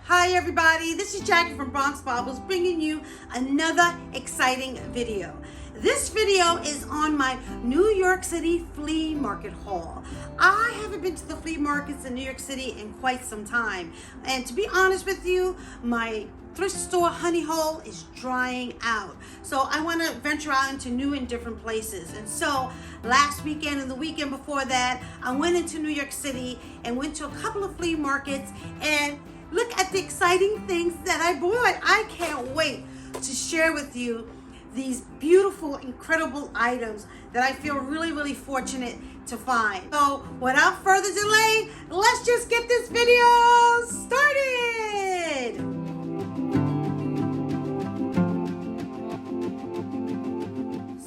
Hi everybody, this is Jackie from Bronx Baubles bringing you another exciting video. This video is on my New York City flea market haul. I haven't been to the flea markets in New York City in quite some time. And to be honest with you, my thrift store honey hole is drying out. So I want to venture out into new and different places. And so last weekend and the weekend before that, I went into New York City and went to a couple of flea markets and look at the exciting things that I bought. I can't wait to share with you these beautiful, incredible items that I feel really fortunate to find. So without further delay, let's just get this video started.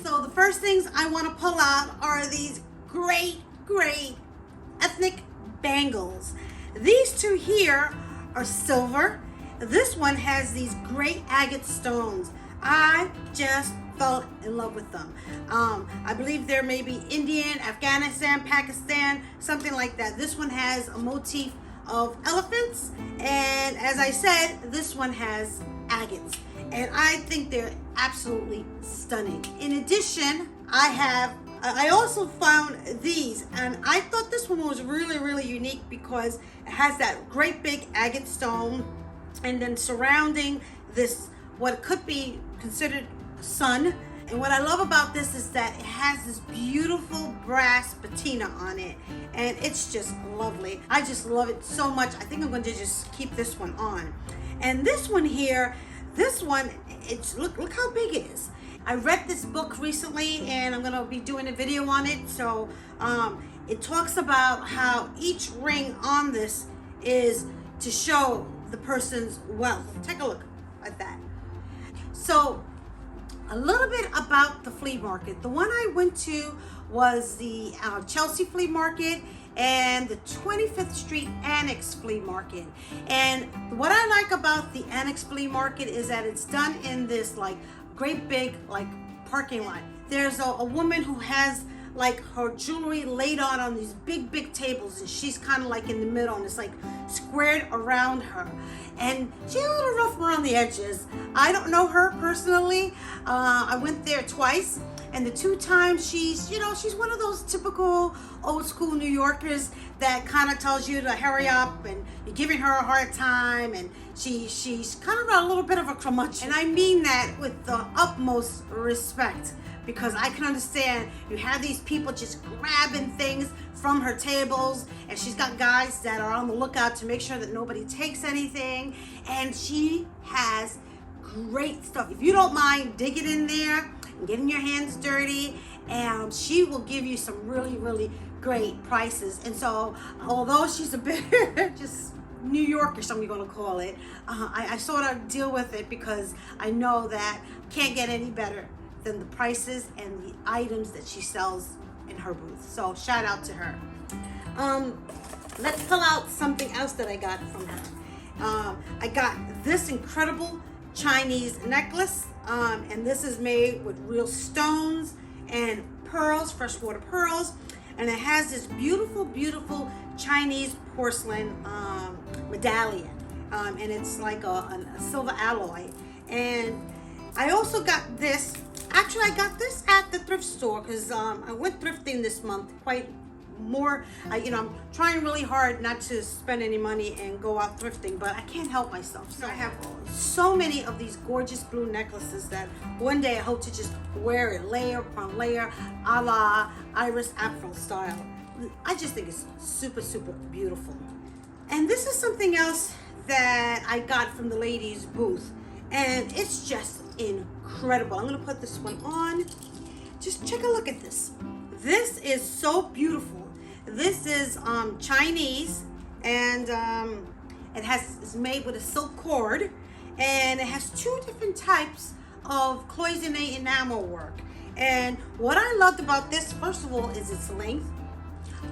So the first things I want to pull out are these great ethnic bangles. These two here are silver. This one has these great agate stones. I just fell in love with them. I believe they're maybe Indian, Afghanistan, Pakistan, something like that. This one has a motif of elephants, and as I said, this one has agates, and I think they're absolutely stunning. In addition, I also found these, and I thought this one was really unique because it has that great big agate stone, and then surrounding this, what could be considered sun. And what I love about this is that it has this beautiful brass patina on it, and it's just lovely. I just love it so much. I think I'm going to just keep this one on. And this one here, it's look how big it is. I read this book recently and I'm going to be doing a video on it. So it talks about how each ring on this is to show the person's wealth. Take a look at that. So a little bit about the flea market. The one I went to was the Chelsea flea market and the 25th Street Annex flea market. And what I like about the Annex flea market is that it's done in this like great big like parking lot. There's a woman who has like her jewelry laid on these big tables, and she's kind of like in the middle, and it's like squared around her, and she's a little rough around the edges. I don't know her personally. I went there twice, and the two times she's one of those typical old school New Yorkers that kind of tells you to hurry up, and you're giving her a hard time, and she's kind of a little bit of a curmudgeon. And I mean that with the utmost respect, because I can understand you have these people just grabbing things from her tables, and she's got guys that are on the lookout to make sure that nobody takes anything, and she has great stuff. If you don't mind digging in there and getting your hands dirty, and she will give you some really great prices. And so although she's a bit just New Yorkish, I'm going to call it, I sort of deal with it because I know that can't get any better than the prices and the items that she sells in her booth. So shout out to her. Let's pull out something else that I got from her. I got this incredible Chinese necklace, and this is made with real stones and pearls, freshwater pearls, and it has this beautiful Chinese porcelain medallion, and it's like a silver alloy. And I also got this. Actually, I got this at the thrift store because I went thrifting this month quite more. I'm trying really hard not to spend any money and go out thrifting, but I can't help myself. So I have so many of these gorgeous blue necklaces that one day I hope to just wear it layer upon layer, a la Iris Afro style. I just think it's super beautiful. And this is something else that I got from the ladies' booth, and it's just incredible. I'm gonna put this one on. Just take a look at this. This is so beautiful. This is Chinese, and it's made with a silk cord, and it has two different types of cloisonné enamel work. And what I loved about this, first of all, is its length,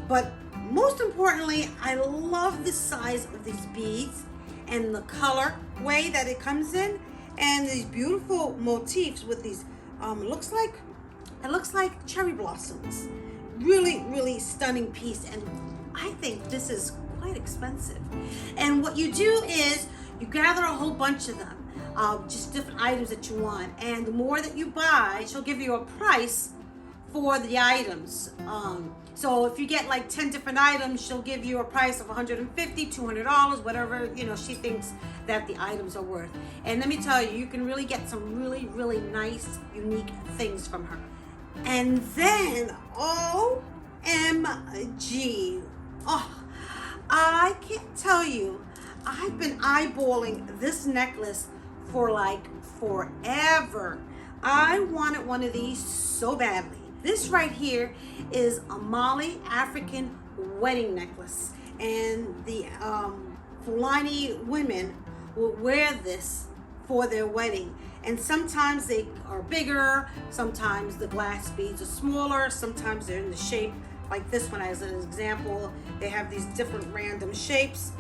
but most importantly, I love the size of these beads and the color way that it comes in, and these beautiful motifs with these it looks like cherry blossoms. Really stunning piece, and I think this is quite expensive. And what you do is You gather a whole bunch of them, just different items that you want. And the more that you buy, she'll give you a price for the items. So if you get like 10 different items, she'll give you a price of $150, $200, whatever, you know, she thinks that the items are worth. And let me tell you, you can really get some really, really nice, unique things from her. And then, OMG. Oh, I can't tell you, I've been eyeballing this necklace for like forever. I wanted one of these so badly. This right here is a Mali African wedding necklace, and the Fulani women will wear this for their wedding. And sometimes they are bigger, sometimes the glass beads are smaller, sometimes they're in the shape like this one as an example. They have these different random shapes.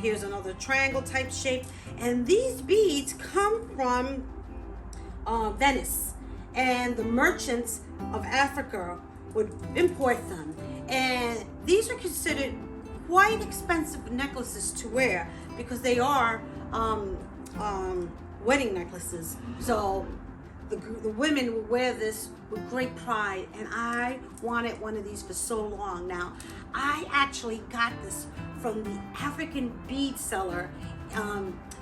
Here's another triangle type shape. And these beads come from Venice. And the merchants of Africa would import them. And these are considered quite expensive necklaces to wear because they are wedding necklaces. So the women would wear this with great pride, and I wanted one of these for so long. Now, I actually got this from the African bead seller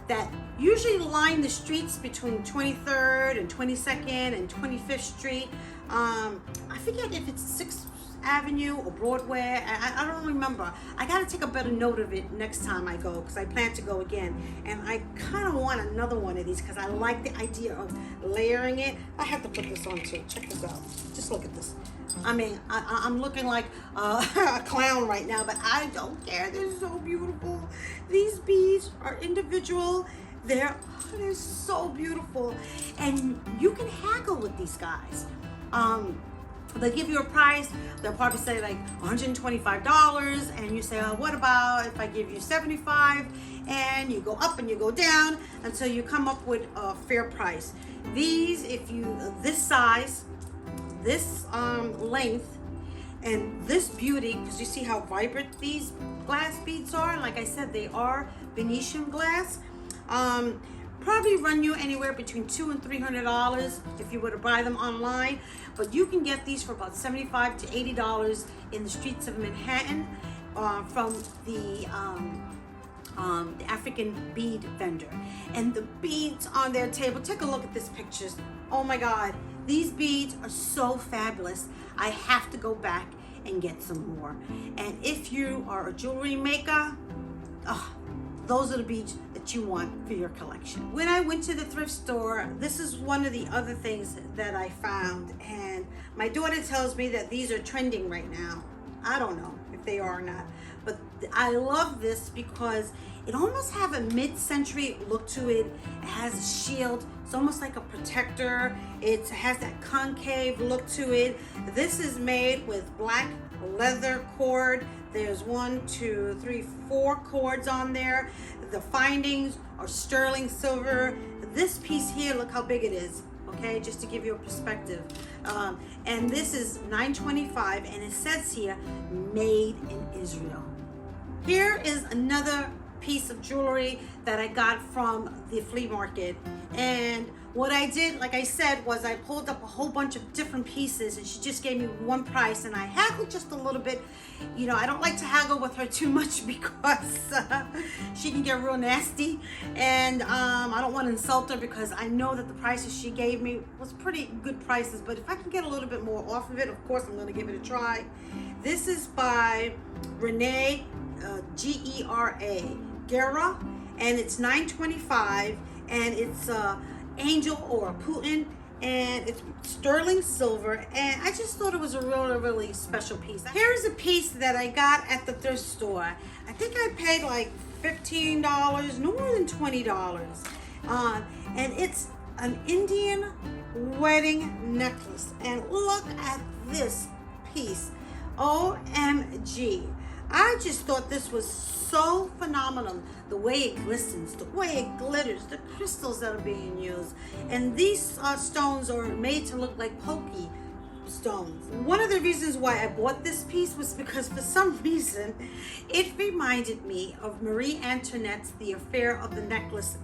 that usually line the streets between 23rd and 22nd and 25th Street. I forget if it's 6th Avenue or Broadway. I don't remember. I got to take a better note of it next time I go because I plan to go again. And I kind of want another one of these because I like the idea of layering it. I have to put this on too. Check this out. Just look at this. I mean, I'm looking like a clown right now, but I don't care. They're so beautiful. These beads are individual. They're so beautiful. And you can haggle with these guys. They'll give you a price. They'll probably say like $125, and you say, oh, what about if I give you $75? And you go up and you go down until you come up with a fair price. These, if you this size, this length, and this beauty, because you see how vibrant these glass beads are. Like I said, they are Venetian glass. Probably run you anywhere between $200 and $300 if you were to buy them online, but you can get these for about $75 to $80 in the streets of Manhattan from the African bead vendor. And the beads on their table, take a look at this pictures. Oh my God, these beads are so fabulous. I have to go back and get some more. And if you are a jewelry maker, those are the beads that you want for your collection. When I went to the thrift store, this is one of the other things that I found, and my daughter tells me that these are trending right now. I don't know if they are or not, but I love this because it almost have a mid-century look to it. It has a shield. It's almost like a protector. It has that concave look to it. This is made with black leather cord. There's 1, 2, 3, 4 cords on there. The findings are sterling silver. This piece here, look how big it is. Okay, just to give you a perspective. And this is $9.25, and it says here, made in Israel. Here is another piece of jewelry that I got from the flea market. And what I did, like I said, was I pulled up a whole bunch of different pieces, and she just gave me one price, and I haggled just a little bit. You know, I don't like to haggle with her too much because she can get real nasty, and I don't want to insult her because I know that the prices she gave me was pretty good prices, but if I can get a little bit more off of it, of course I'm going to give it a try. This is by Renee, Gera, and it's $9.25, and it's angel or a Putin, and it's sterling silver, and I just thought it was a really, really special piece. Here's a piece that I got at the thrift store. I think I paid like $15, no more than $20, and it's an Indian wedding necklace, and look at this piece. OMG. I just thought this was so phenomenal. The way it glistens, the way it glitters, the crystals that are being used. And these stones are made to look like pokey. stones. One of the reasons why I bought this piece was because for some reason it reminded me of Marie Antoinette's The Affair of the Necklace.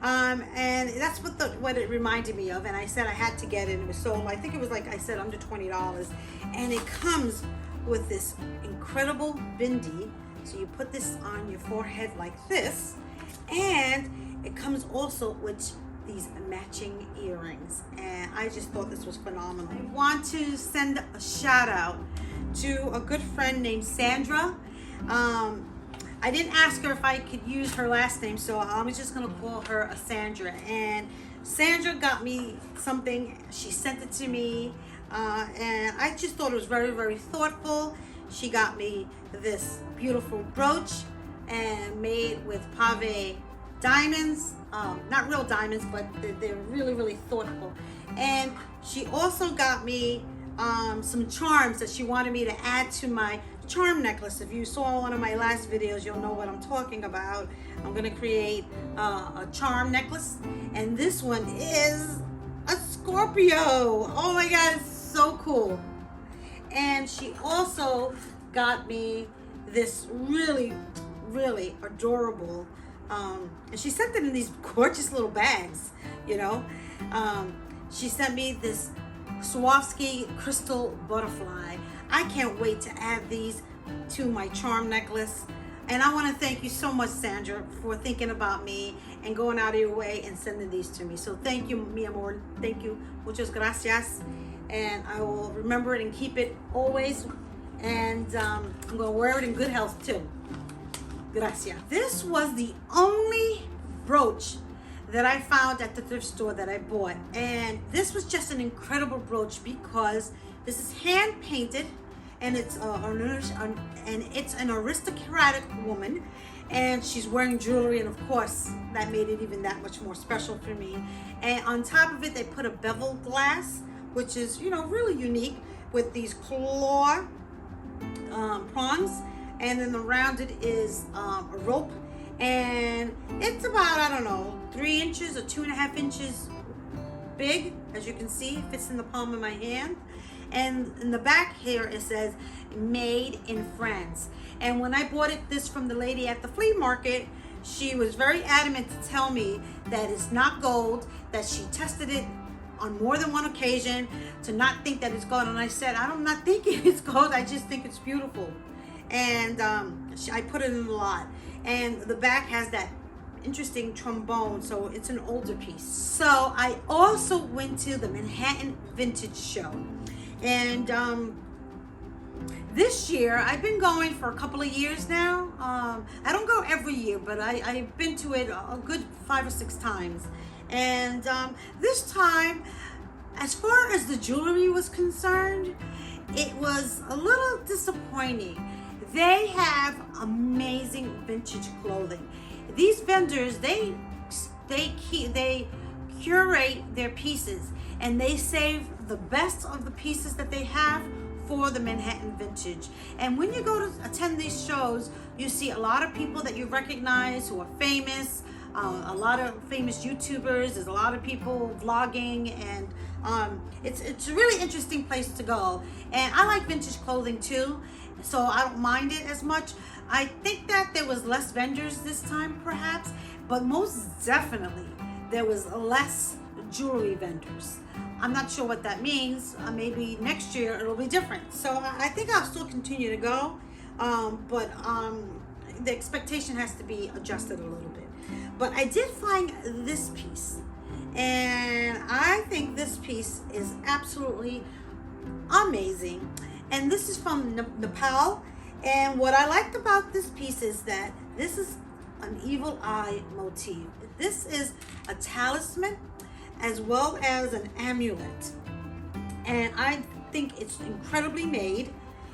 And that's what it reminded me of, and I said I had to get it. It was sold, I think it was, like I said, under $20, and it comes with this incredible bindi. So you put this on your forehead like this, and it comes also with these matching earrings, and I just thought this was phenomenal. I want to send a shout out to a good friend named Sandra. I didn't ask her if I could use her last name, so I was just gonna call her a Sandra. And Sandra got me something. She sent it to me, and I just thought it was very, very thoughtful. She got me this beautiful brooch, and made with pave diamonds. Not real diamonds, but they're really, really thoughtful. And she also got me some charms that she wanted me to add to my charm necklace. If you saw one of my last videos, you'll know what I'm talking about. I'm gonna create a charm necklace, and this one is a Scorpio. Oh my God, it's so cool. And she also got me this really, really adorable, and she sent it in these gorgeous little bags, you know. She sent me this Swarovski crystal butterfly. I can't wait to add these to my charm necklace. And I want to thank you so much, Sandra, for thinking about me and going out of your way and sending these to me. So thank you, mi amor. Thank you. Muchas gracias. And I will remember it and keep it always. And I'm going to wear it in good health too. Gracias. This was the only brooch that I found at the thrift store that I bought, and this was just an incredible brooch because this is hand painted, and it's an aristocratic woman, and she's wearing jewelry, and of course that made it even that much more special for me. And on top of it, they put a bevel glass, which is, you know, really unique, with these claw prongs, and then around it is a rope. And it's about, I don't know, 3 inches or 2.5 inches big. As you can see, it fits in the palm of my hand. And in the back here, it says, made in France. And when I bought this from the lady at the flea market, she was very adamant to tell me that it's not gold, that she tested it on more than one occasion to not think that it's gold. And I said, I'm not thinking it's gold, I just think it's beautiful. And I put it in a lot. And the back has that interesting trombone, so it's an older piece. So I also went to the Manhattan Vintage Show, and this year I've been going for a couple of years now. I don't go every year, but I've been to it a good 5 or 6 times. And this time, as far as the jewelry was concerned, it was a little disappointing. They have amazing vintage clothing. These vendors, they curate their pieces, and they save the best of the pieces that they have for the Manhattan Vintage. And when you go to attend these shows, you see a lot of people that you recognize who are famous, a lot of famous YouTubers. There's a lot of people vlogging, and it's a really interesting place to go. And I like vintage clothing too, so I don't mind it as much. I think that there was less vendors this time perhaps, but most definitely there was less jewelry vendors. I'm not sure what that means. Maybe next year it'll be different. So I think I'll still continue to go, but the expectation has to be adjusted a little bit. But I did find this piece, and I think this piece is absolutely amazing. And this is from Nepal. And what I liked about this piece is that this is an evil eye motif. This is a talisman as well as an amulet. And I think it's incredibly made.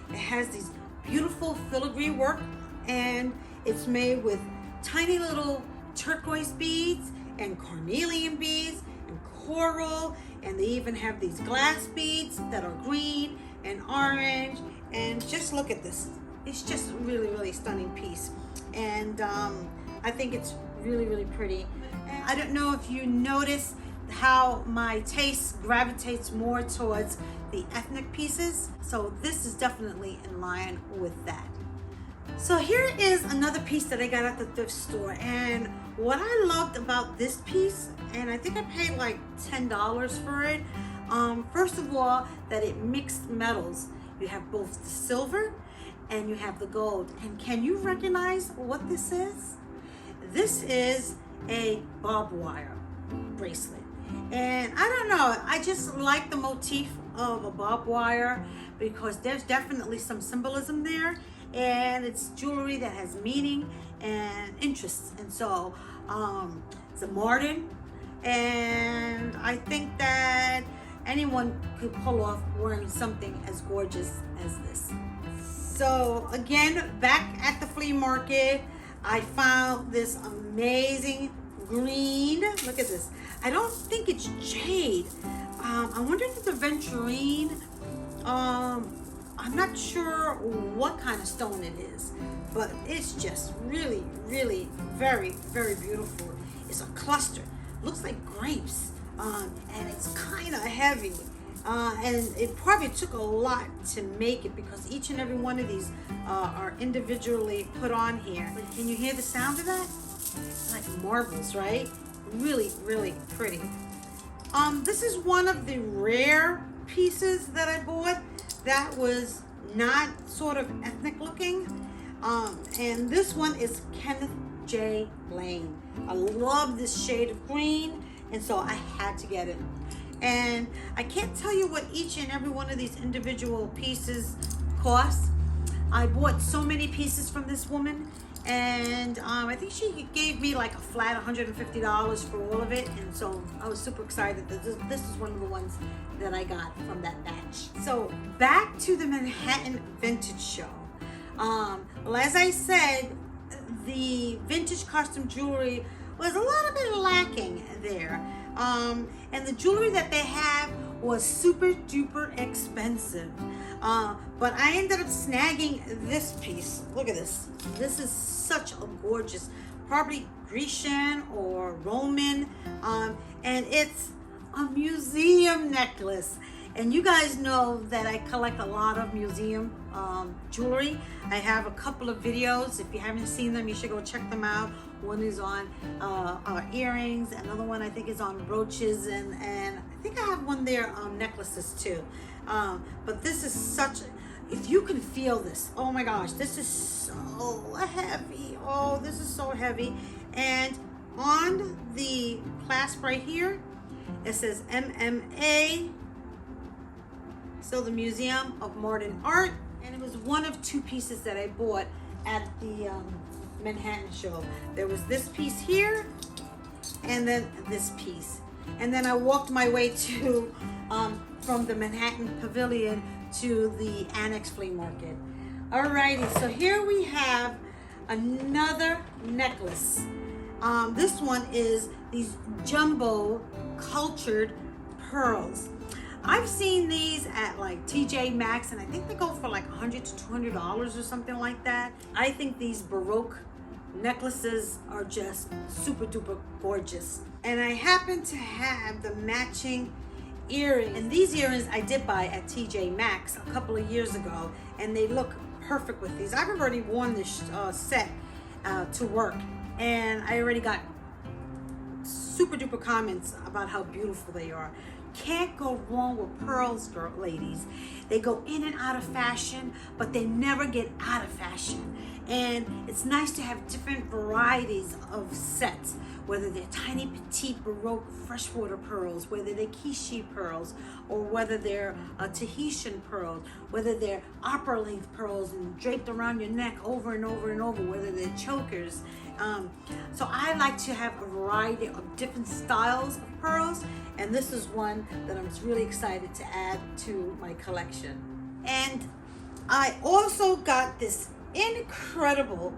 It has these beautiful filigree work, and it's made with tiny little turquoise beads and carnelian beads and coral, and they even have these glass beads that are green and orange. And just look at this. It's just a really, really stunning piece. And I think it's really, really pretty. I don't know if you noticed how my taste gravitates more towards the ethnic pieces. So this is definitely in line with that. So here is another piece that I got at the thrift store, and what I loved about this piece, and I think I paid like $10 for it, first of all, that it mixed metals. You have both the silver and you have the gold. And can you recognize what this is? This is a barbed wire bracelet. And I don't know, I just like the motif of a barbed wire because there's definitely some symbolism there, and it's jewelry that has meaning and interest. And so it's a modern, and I think that anyone could pull off wearing something as gorgeous as this. So again, back at the flea market, I found this amazing green. Look at this. I don't think it's jade. I wonder if it's aventurine. I'm not sure what kind of stone it is, but it's just really, really very, very beautiful. It's a cluster. Looks like grapes, and it's kind of heavy. And it probably took a lot to make it because each and every one of these are individually put on here. But can you hear the sound of that? It's like marbles, right? Really, really pretty. This is one of the rare pieces that I bought that was not sort of ethnic looking. And this one is Kenneth J Lane. I love this shade of green, and so I had to get it. And I can't tell you what each and every one of these individual pieces cost. I bought so many pieces from this woman, and I think she gave me like a flat $150 for all of it, and so I was super excited that this is one of the ones that I got from that batch. So back to the Manhattan Vintage Show. Well, as I said, the vintage custom jewelry was a little bit lacking there. And the jewelry that they have was super duper expensive. But I ended up snagging this piece. Look at this. This is such a gorgeous, probably Grecian or Roman. And it's a museum necklace. And you guys know that I collect a lot of museum jewelry. I have a couple of videos. If you haven't seen them, you should go check them out. One is on our earrings. Another one I think is on brooches, and I think I have one there on necklaces too. But this is such, if you can feel this, oh my gosh, this is so heavy. Oh, this is so heavy. And on the clasp right here, it says MMA. So the Museum of Modern Art, and it was one of two pieces that I bought at the Manhattan show. There was this piece here, and then this piece. And then I walked my way to, from the Manhattan Pavilion to the Annex Flea Market. Alrighty, so here we have another necklace. This one is these jumbo cultured pearls. I've seen these at like TJ Maxx, and I think they go for like $100 to $200 or something like that. I think these Baroque necklaces are just super duper gorgeous. And I happen to have the matching earrings. And these earrings I did buy at TJ Maxx a couple of years ago, and they look perfect with these. I've already worn this set to work, and I already got super duper comments about how beautiful they are. Can't go wrong with pearls, ladies. They go in and out of fashion, but they never get out of fashion. And it's nice to have different varieties of sets, whether they're tiny, petite, Baroque freshwater pearls, whether they're quiche pearls, or whether they're Tahitian pearls, whether they're opera length pearls and draped around your neck over and over and over, whether they're chokers. So I like to have a variety of different styles of pearls, and this is one that I'm really excited to add to my collection. And I also got this incredible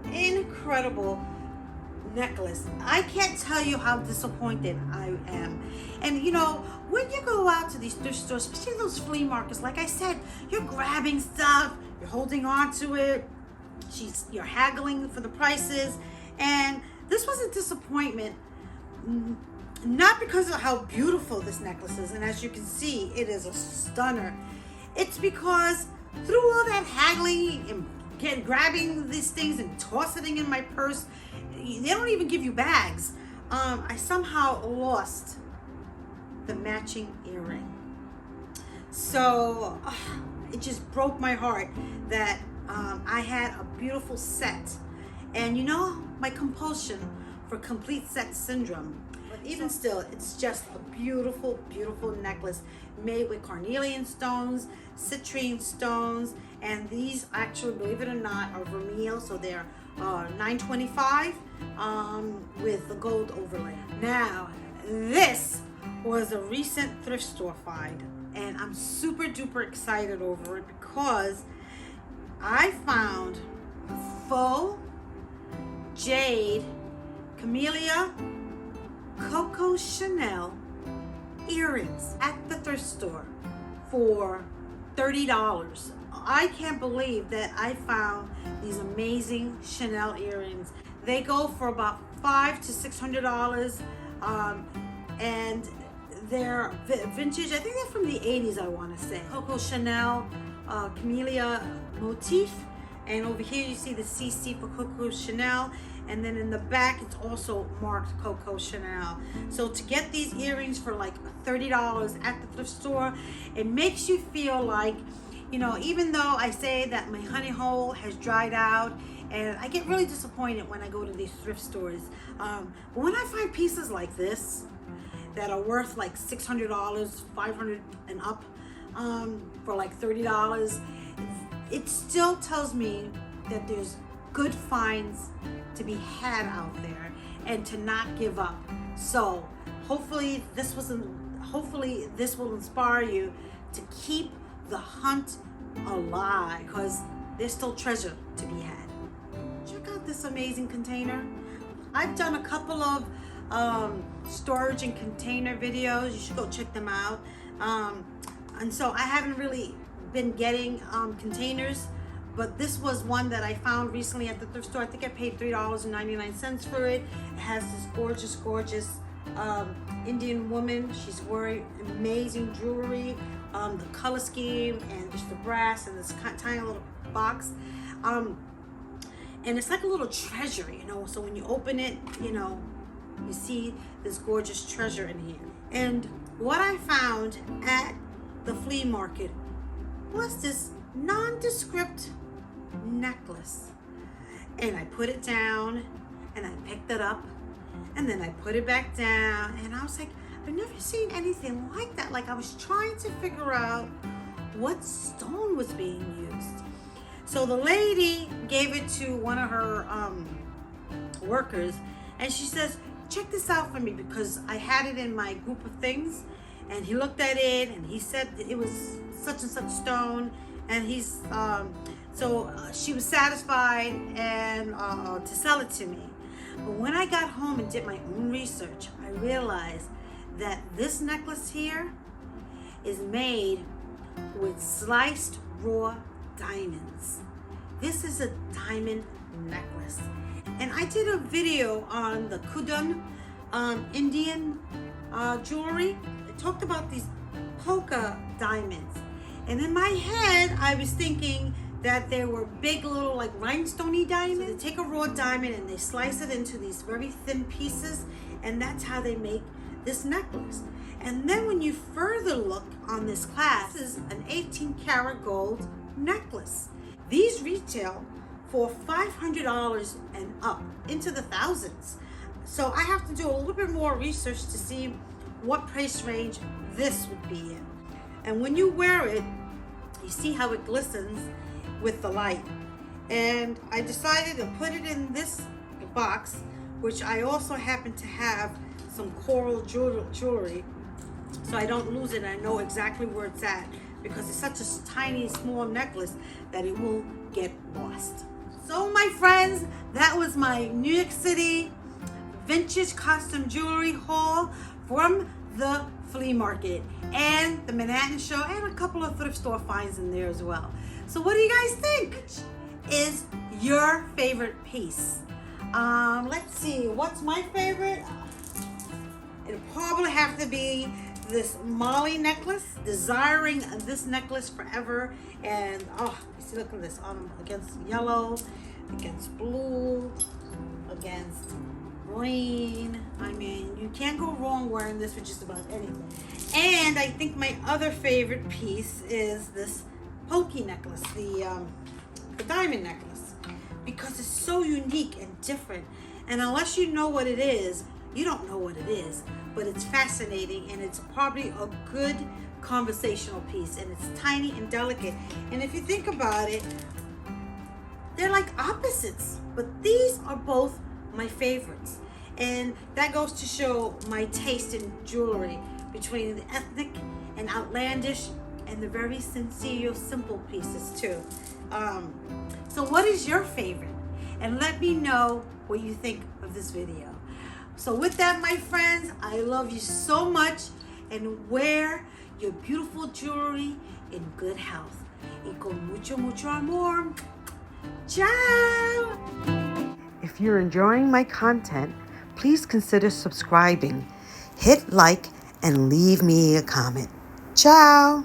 necklace. I can't tell you how disappointed I am. And you know, when you go out to these thrift stores, especially those flea markets, like I said, you're grabbing stuff, you're holding on to it, you're haggling for the prices, and this was a disappointment. not because of how beautiful this necklace is, and as you can see, it is a stunner. It's because through all that haggling and grabbing these things and tossing in my purse, they don't even give you bags. I somehow lost the matching earring. So it just broke my heart that I had a beautiful set. And you know, my compulsion for complete set syndrome. But even still, it's just a beautiful, beautiful necklace made with carnelian stones, citrine stones, and these actually, believe it or not, are vermeil, so they're $9.25 with the gold overlay. Now, this was a recent thrift store find, and I'm super duper excited over it because I found faux jade camellia Coco Chanel earrings at the thrift store for $30. I can't believe that I found these amazing Chanel earrings. They go for about $500 to $600, and they're vintage. I think they're from the 80s, I want to say. Coco Chanel camellia motif, and over here you see the CC for Coco Chanel, and then in the back it's also marked Coco Chanel. So to get these earrings for like $30 at the thrift store, it makes you feel like, you know, even though I say that my honey hole has dried out, and I get really disappointed when I go to these thrift stores, but when I find pieces like this that are worth like $600, $500 and up, for like $30, it still tells me that there's good finds to be had out there and to not give up. So hopefully this will inspire you to keep the hunt alive, because there's still treasure to be had. Check out this amazing container. I've done a couple of storage and container videos. You should go check them out. And so I haven't really been getting containers, but this was one that I found recently at the thrift store. I think I paid $3.99 for it. It has this gorgeous Indian woman. She's wearing amazing jewelry, the color scheme, and just the brass, and this tiny little box. And it's like a little treasure, you know, so when you open it, you know, you see this gorgeous treasure in here. And what I found at the flea market was this nondescript necklace. And I put it down, and I picked it up, and then I put it back down, and I was like, I've never seen anything like that. Like, I was trying to figure out what stone was being used. So the lady gave it to one of her workers, and she says, check this out for me, because I had it in my group of things. And he looked at it, and he said it was such and such stone, and he's so she was satisfied and to sell it to me. But when I got home and did my own research, I realized that this necklace here is made with sliced raw diamonds. This is a diamond necklace, and I did a video on the Kudun Indian jewelry. I talked about these polka diamonds, and in my head I was thinking that there were big little like rhinestone-y diamonds. So they take a raw diamond and they slice it into these very thin pieces, and that's how they make this necklace. And then when you further look on this clasp, this is an 18 karat gold necklace. These retail for $500 and up, into the thousands. So I have to do a little bit more research to see what price range this would be in. And when you wear it, you see how it glistens with the light. And I decided to put it in this box, which I also happen to have some coral jewelry, so I don't lose it. I know exactly where it's at, because it's such a tiny, small necklace that it will get lost. So my friends, that was my New York City vintage costume jewelry haul from the flea market and the Manhattan show, and a couple of thrift store finds in there as well. So what do you guys think? Which is your favorite piece? Let's see, what's my favorite? It'll probably have to be this Molly necklace. Desiring this necklace forever. And oh, you see, look at this on against yellow, against blue, against green. I mean, you can't go wrong wearing this with just about anything. And I think my other favorite piece is this pokey necklace, the diamond necklace, because it's so unique and different. And unless you know what it is, you don't know what it is, but it's fascinating, and it's probably a good conversational piece, and it's tiny and delicate. And if you think about it, they're like opposites, but these are both my favorites. And that goes to show my taste in jewelry, between the ethnic and outlandish and the very sincere, simple pieces too. So what is your favorite? And let me know what you think of this video. So with that, my friends, I love you so much, and wear your beautiful jewelry in good health. Y con mucho, mucho amor. Ciao! If you're enjoying my content, please consider subscribing, hit like, and leave me a comment. Ciao!